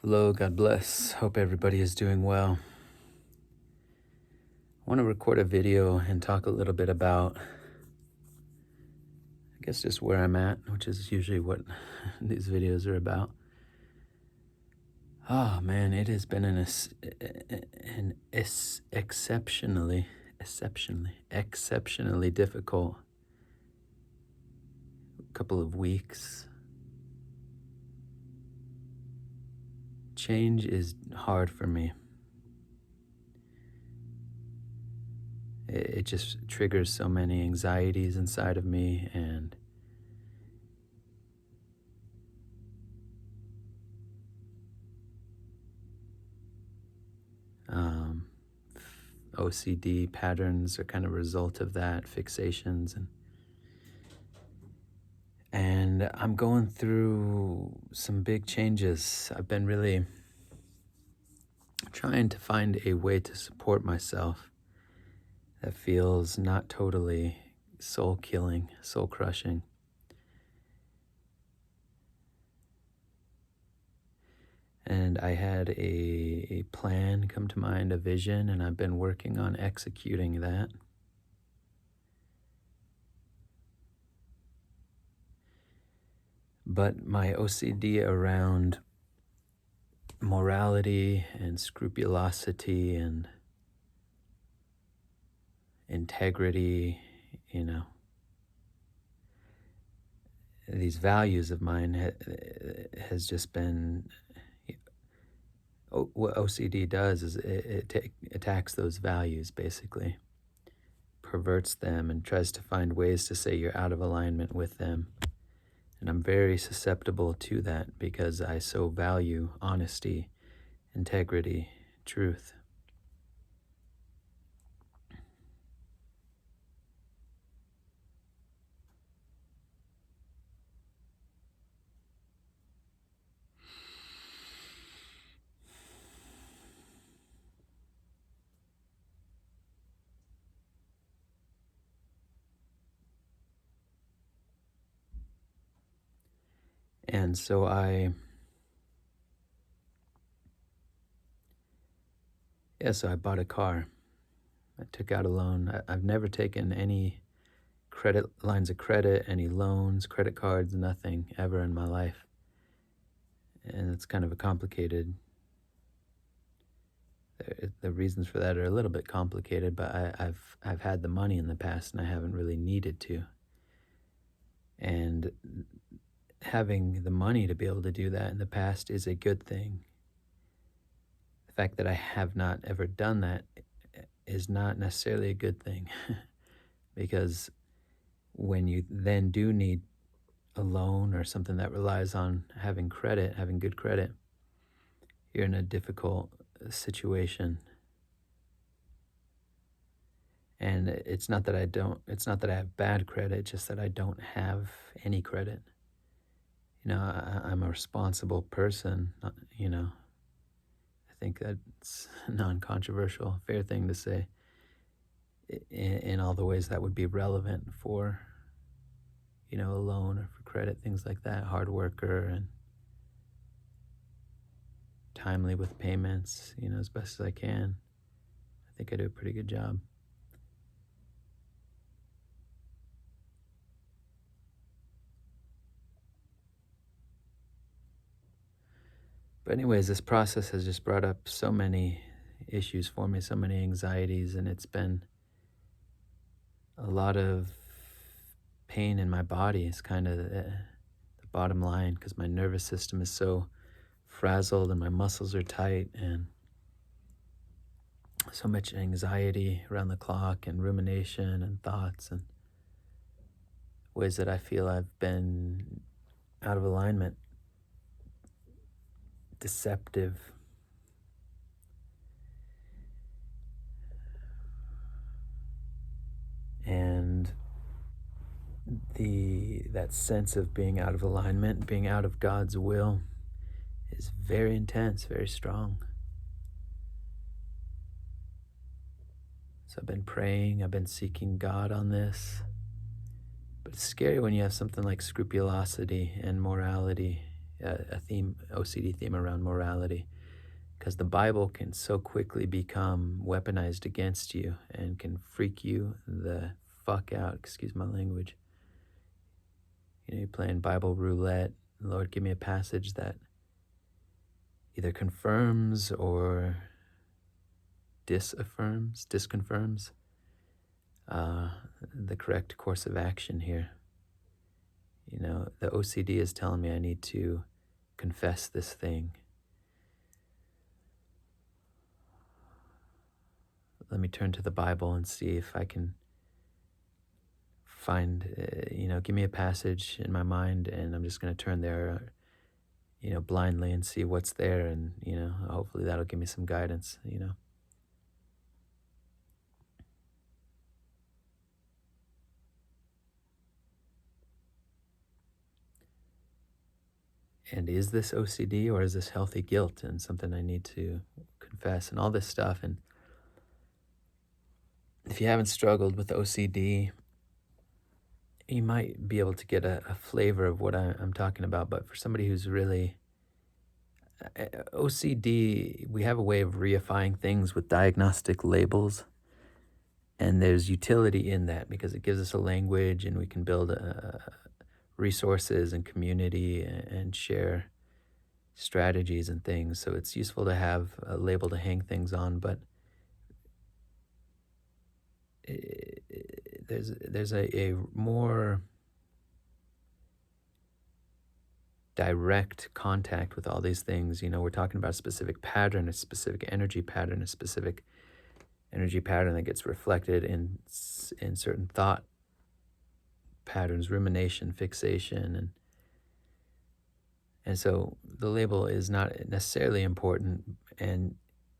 Hello, God bless. Hope everybody is doing well. I want to record a video and talk a little bit about, just where I'm at, which is usually what these videos are about. Oh man, it has been exceptionally difficult couple of weeks. Change is hard for me. It just triggers so many anxieties inside of me, and OCD patterns are kind of a result of that, fixations, and I'm going through some big changes. I've been really trying to find a way to support myself that feels not totally soul-killing, soul-crushing. And I had a plan come to mind, a vision, and I've been working on executing that. But my OCD around morality and scrupulosity and integrity, these values of mine has just been, what OCD does is it attacks those values, basically, perverts them and tries to find ways to say you're out of alignment with them. And I'm very susceptible to that because I so value honesty, integrity, truth. And so I bought a car. I took out a loan. I've never taken any credit lines of credit, any loans, credit cards, nothing ever in my life. And it's kind of a complicated, the reasons for that are a little bit complicated, but I've had the money in the past and I haven't really needed to. And having the money to be able to do that in the past is a good thing. The fact that I have not ever done that is not necessarily a good thing because when you then do need a loan or something that relies on having credit, having good credit, you're in a difficult situation. And it's not that I have bad credit, just that I don't have any credit. I'm a responsible person, I think that's non-controversial, fair thing to say in all the ways that would be relevant for, a loan or for credit, things like that. Hard worker and timely with payments, as best as I can. I think I do a pretty good job. But anyways, this process has just brought up so many issues for me, so many anxieties, and it's been a lot of pain in my body. It's kind of the bottom line, because my nervous system is so frazzled and my muscles are tight, and so much anxiety around the clock and rumination and thoughts and ways that I feel I've been out of alignment, deceptive. And that sense of being out of alignment, being out of God's will, is very intense, very strong. So I've been praying, I've been seeking God on this. But it's scary when you have something like scrupulosity and morality a theme, OCD theme around morality, because the Bible can so quickly become weaponized against you and can freak you the fuck out. Excuse my language. You know, you're playing Bible roulette. Lord, give me a passage that either confirms or disconfirms uh, the correct course of action here. You know, the OCD is telling me I need to confess this thing. Let me turn to the Bible and see if I can find, give me a passage in my mind, and I'm just going to turn there, blindly and see what's there. And, hopefully that'll give me some guidance. And is this OCD or is this healthy guilt and something I need to confess and all this stuff? And if you haven't struggled with OCD, you might be able to get a flavor of what I'm talking about. But for somebody who's really OCD, we have a way of reifying things with diagnostic labels. And there's utility in that because it gives us a language and we can build resources and community and share strategies and things. So it's useful to have a label to hang things on, but there's a more direct contact with all these things. We're talking about a specific pattern, a specific energy pattern, a specific energy pattern that gets reflected in certain thought patterns, rumination, fixation, and so the label is not necessarily important, and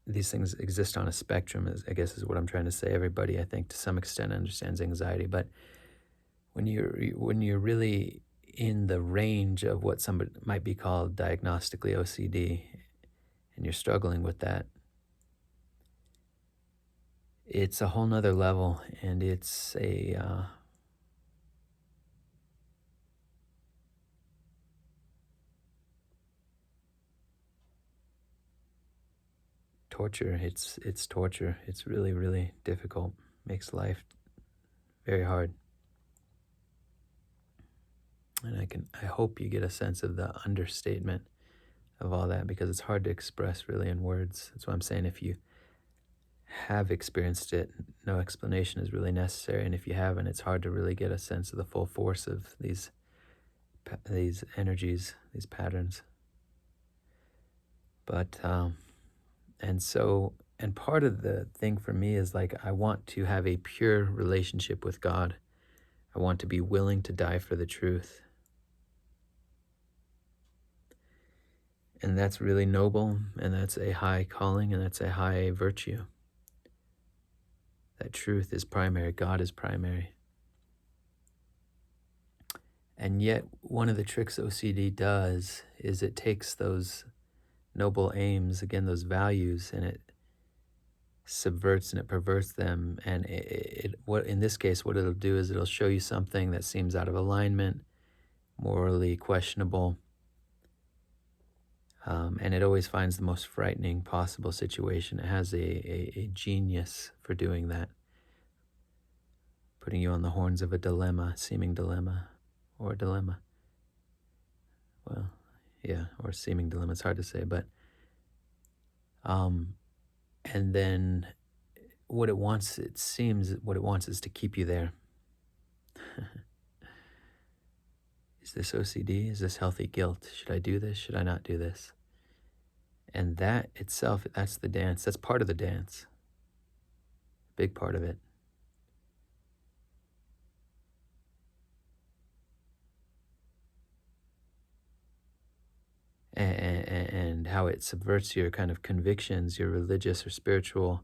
these things exist on a spectrum, I guess is what I'm trying to say. Everybody, I think, to some extent understands anxiety, but when you're really in the range of what somebody might be called diagnostically OCD, and you're struggling with that, it's a whole nother level, and it's a torture. It's torture. It's really, really difficult. Makes life very hard. And I hope you get a sense of the understatement of all that, because it's hard to express really in words. That's why I'm saying if you have experienced it, no explanation is really necessary. And if you haven't, it's hard to really get a sense of the full force of these energies, these patterns. But, and part of the thing for me is like, I want to have a pure relationship with God. I want to be willing to die for the truth. And that's really noble, and that's a high calling, and that's a high virtue. That truth is primary, God is primary. And yet, one of the tricks OCD does is it takes those noble aims, again, those values, and it subverts and it perverts them. And what in this case, what it'll do is it'll show you something that seems out of alignment, morally questionable, and it always finds the most frightening possible situation. It has a genius for doing that, putting you on the horns of a dilemma, seeming dilemma, or a dilemma. Well, yeah, or seeming dilemma. It's hard to say, but and then what it wants, it seems, what it wants is to keep you there. Is this OCD? Is this healthy guilt? Should I do this? Should I not do this? And that itself, that's the dance. That's part of the dance. Big part of it. And how it subverts your kind of convictions, your religious or spiritual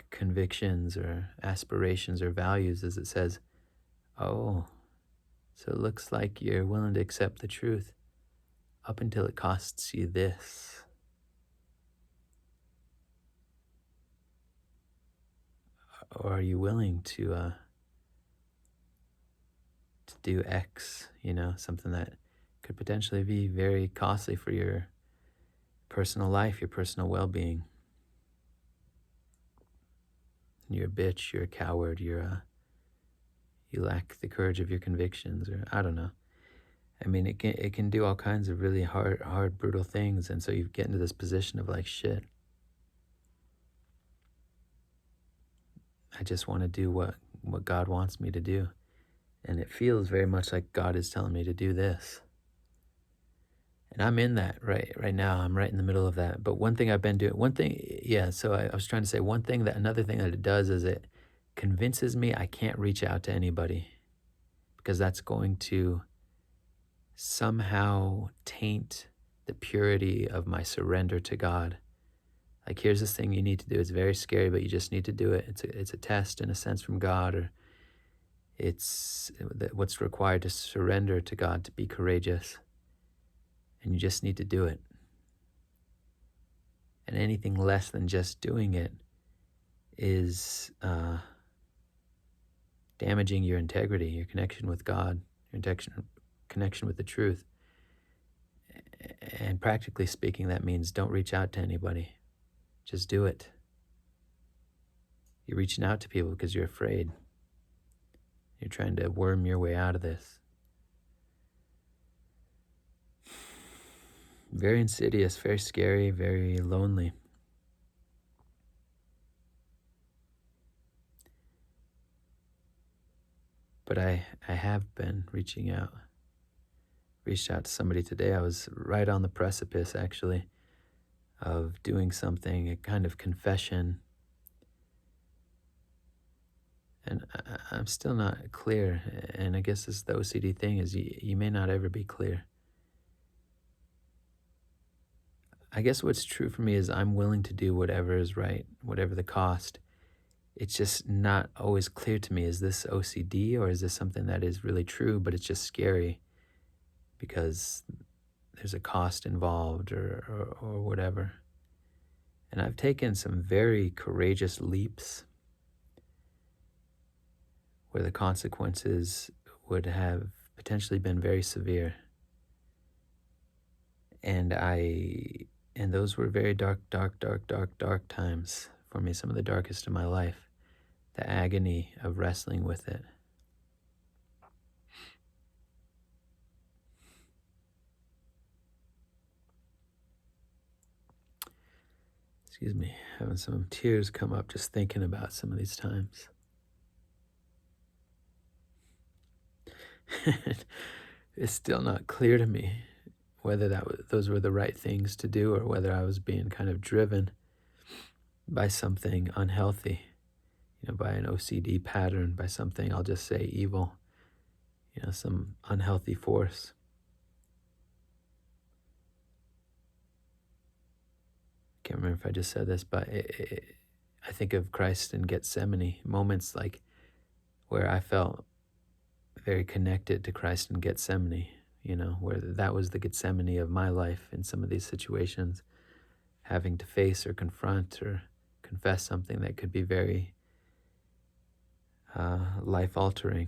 convictions or aspirations or values, as it says, oh, so it looks like you're willing to accept the truth up until it costs you this. Or are you willing to do X, something that could potentially be very costly for your personal life, your personal well-being. You're a bitch, you're a coward, you lack the courage of your convictions, or I don't know. I mean, it can do all kinds of really hard, brutal things, and so you get into this position of like, shit, I just want to do what God wants me to do, and it feels very much like God is telling me to do this, and I'm in that right now. I'm right in the middle of that. But one thing I've been doing, one thing, yeah. So I was trying to say one thing that another thing that it does is it convinces me I can't reach out to anybody because that's going to somehow taint the purity of my surrender to God. Like, here's this thing you need to do. It's very scary, but you just need to do it. It's a test in a sense from God, or it's what's required to surrender to God, to be courageous. And you just need to do it. And anything less than just doing it is damaging your integrity, your connection with God, your connection with the truth. And practically speaking, that means don't reach out to anybody. Just do it. You're reaching out to people because you're afraid. You're trying to worm your way out of this. Very insidious, very scary, very lonely. But I have been reaching out. Reached out to somebody today. I was right on the precipice, actually, of doing something, a kind of confession. And I'm still not clear. And I guess this is the OCD thing, is you may not ever be clear. I guess what's true for me is I'm willing to do whatever is right, whatever the cost. It's just not always clear to me, is this OCD or is this something that is really true, but it's just scary because there's a cost involved, or whatever. And I've taken some very courageous leaps where the consequences would have potentially been very severe. And those were very dark times for me, some of the darkest in my life. The agony of wrestling with it. Excuse me, having some tears come up just thinking about some of these times. It's still not clear to me whether those were the right things to do, or whether I was being kind of driven by something unhealthy, by an OCD pattern, by something, I'll just say, evil, some unhealthy force. Can't remember if I just said this, but I think of Christ in Gethsemane, moments like where I felt very connected to Christ in Gethsemane, where that was the Gethsemane of my life in some of these situations, having to face or confront or confess something that could be very life-altering.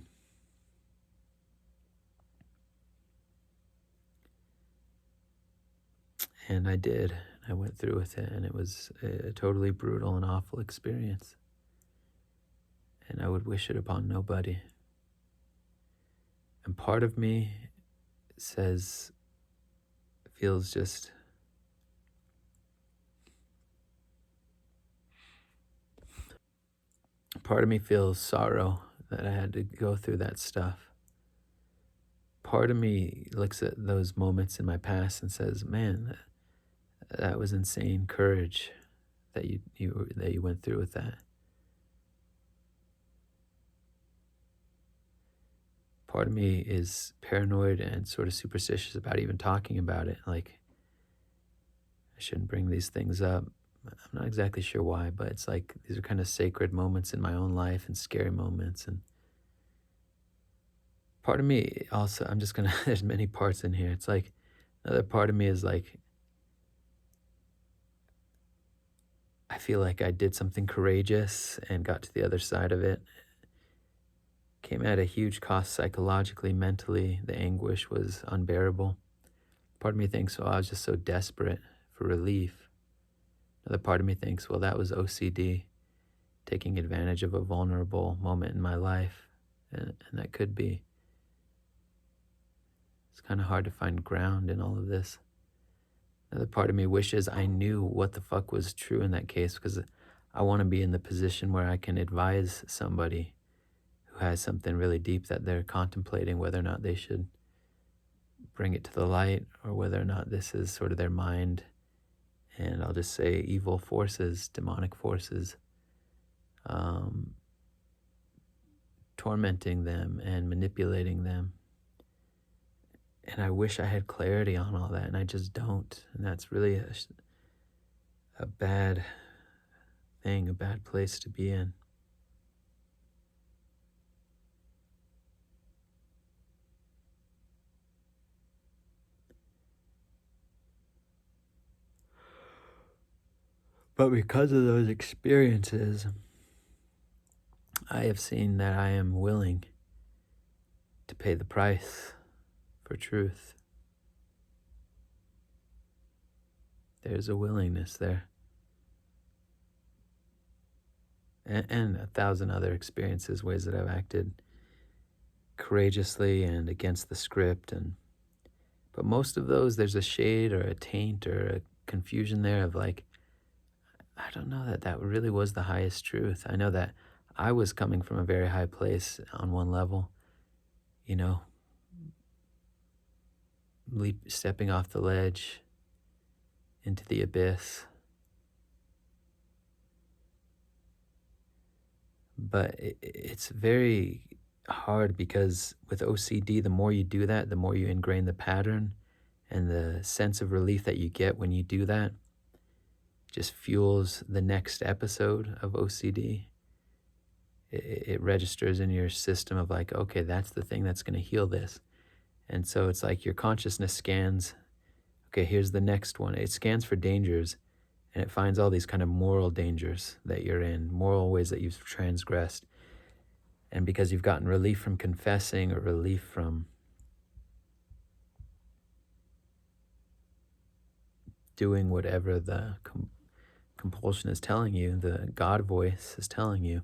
And I did. I went through with it, and it was a totally brutal and awful experience. And I would wish it upon nobody. And part of me feels just part of me feels sorrow that I had to go through that stuff. Part of me looks at those moments in my past and says, man, that was insane courage that you went through with that. Part of me is paranoid and sort of superstitious about even talking about it. Like, I shouldn't bring these things up. I'm not exactly sure why, but it's like these are kind of sacred moments in my own life and scary moments. And part of me also, there's many parts in here. It's like another part of me is like, I feel like I did something courageous and got to the other side of it. Came at a huge cost psychologically, mentally. The anguish was unbearable. Part of me thinks, well, I was just so desperate for relief. Another part of me thinks, well, that was OCD, taking advantage of a vulnerable moment in my life. And that could be. It's kind of hard to find ground in all of this. Another part of me wishes I knew what the fuck was true in that case, because I want to be in the position where I can advise somebody who has something really deep that they're contemplating, whether or not they should bring it to the light or whether or not this is sort of their mind. And I'll just say evil forces, demonic forces, tormenting them and manipulating them. And I wish I had clarity on all that, and I just don't. And that's really a bad thing, a bad place to be in. But because of those experiences, I have seen that I am willing to pay the price for truth. There's a willingness there. And a thousand other experiences, ways that I've acted courageously and against the script. But most of those, there's a shade or a taint or a confusion there of like, I don't know that that really was the highest truth. I know that I was coming from a very high place on one level, you know, stepping off the ledge into the abyss. But it's very hard because with OCD, the more you do that, the more you ingrain the pattern, and the sense of relief that you get when you do that just fuels the next episode of OCD. It registers in your system of like, okay, that's the thing that's going to heal this. And so it's like your consciousness scans, okay, here's the next one. It scans for dangers, and it finds all these kind of moral dangers that you're in, moral ways that you've transgressed. And because you've gotten relief from confessing or relief from doing whatever the compulsion is telling you, the God voice is telling you,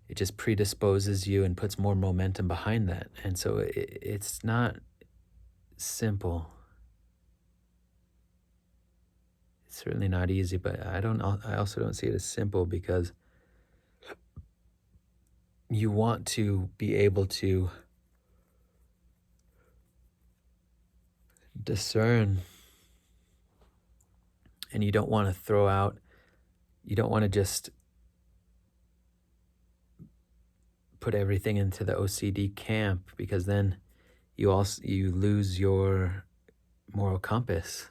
it just predisposes you and puts more momentum behind that. And so it's not simple. It's certainly not easy, but I also don't see it as simple because you want to be able to discern, and you don't want to throw out, you don't want to just put everything into the OCD camp, because then you lose your moral compass,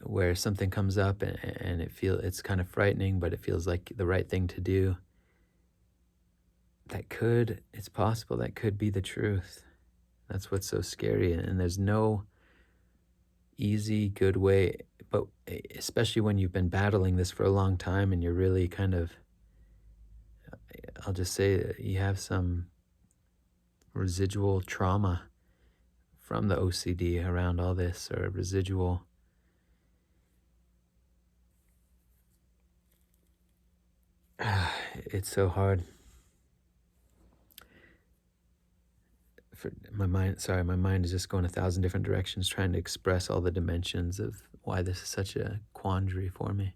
where something comes up and it's kind of frightening, but it feels like the right thing to do. It's possible that could be the truth. That's what's so scary. And there's no easy, good way, but especially when you've been battling this for a long time and you're really kind of, I'll just say that you have some residual trauma from the OCD around all this, or residual it's so hard for my mind is just going 1,000 different directions trying to express all the dimensions of why this is such a quandary for me.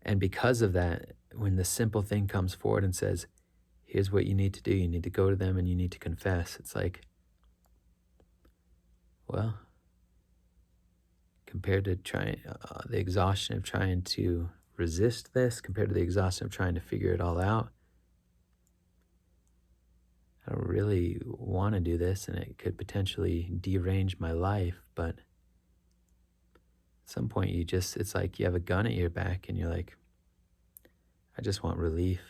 And because of that, when the simple thing comes forward and says, here's what you need to do, you need to go to them and you need to confess, it's like, well, compared to trying the exhaustion of trying to resist this, compared to the exhaustion of trying to figure it all out, I don't really want to do this, and it could potentially derange my life. But at some point it's like you have a gun at your back and you're like, I just want relief.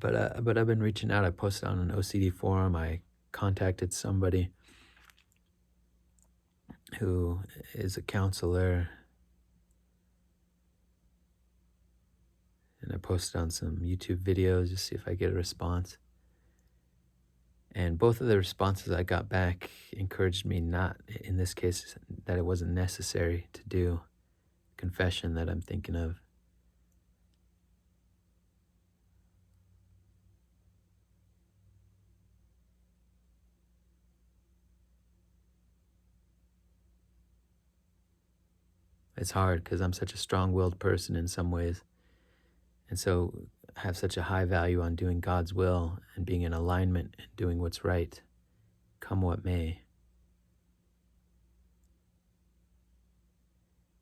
But I've been reaching out. I posted on an OCD forum. I contacted somebody who is a counselor and I posted on some YouTube videos just see if I get a response. And both of the responses I got back encouraged me not, in this case, that it wasn't necessary to do confession that I'm thinking of. It's hard because I'm such a strong-willed person in some ways. And so I have such a high value on doing God's will and being in alignment and doing what's right, come what may,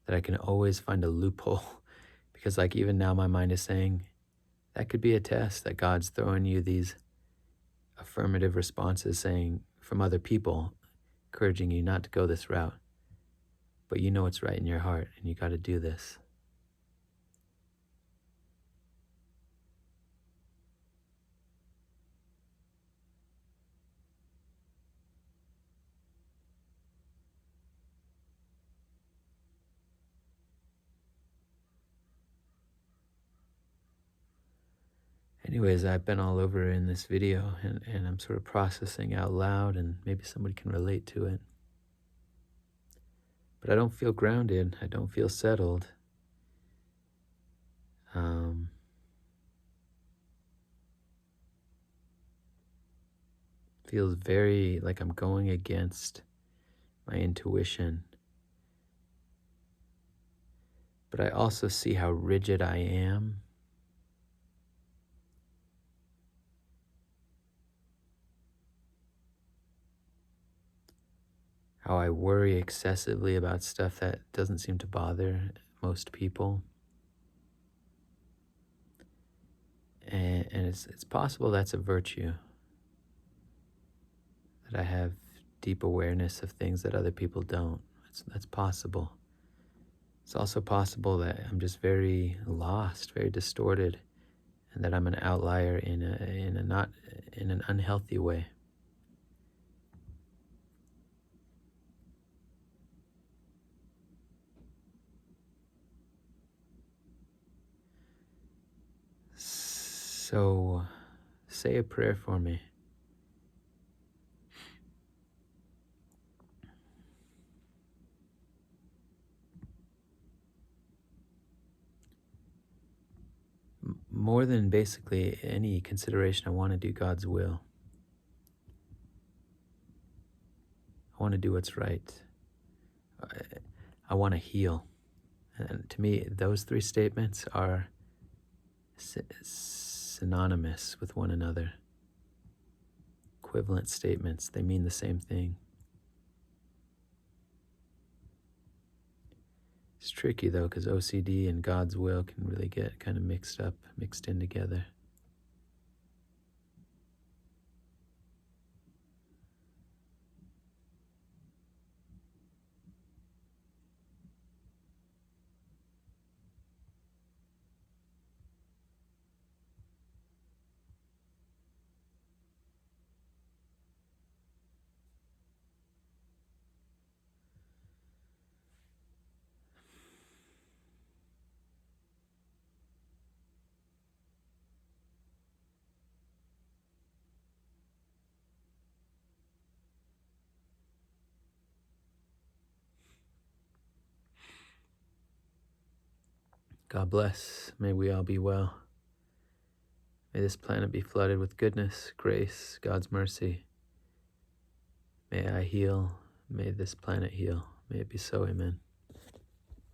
that I can always find a loophole. Because like even now my mind is saying, that could be a test that God's throwing you these affirmative responses saying from other people, encouraging you not to go this route. But you know it's right in your heart and you got to do this. Anyways, I've been all over in this video and I'm sort of processing out loud and maybe somebody can relate to it. But I don't feel grounded. I don't feel settled. Um, feels very like I'm going against my intuition. But I also see how rigid I am. How I worry excessively about stuff that doesn't seem to bother most people. And it's possible that's a virtue. That I have deep awareness of things that other people don't. That's possible. It's also possible that I'm just very lost, very distorted, and that I'm an outlier in an unhealthy way. So, say a prayer for me. More than basically any consideration, I want to do God's will. I want to do what's right. I want to heal. And to me, those three statements are synonymous with one another. Equivalent statements, they mean the same thing. It's tricky though, because OCD and God's will can really get kind of mixed in together. God bless. May we all be well. May this planet be flooded with goodness, grace, God's mercy. May I heal. May this planet heal. May it be so. Amen.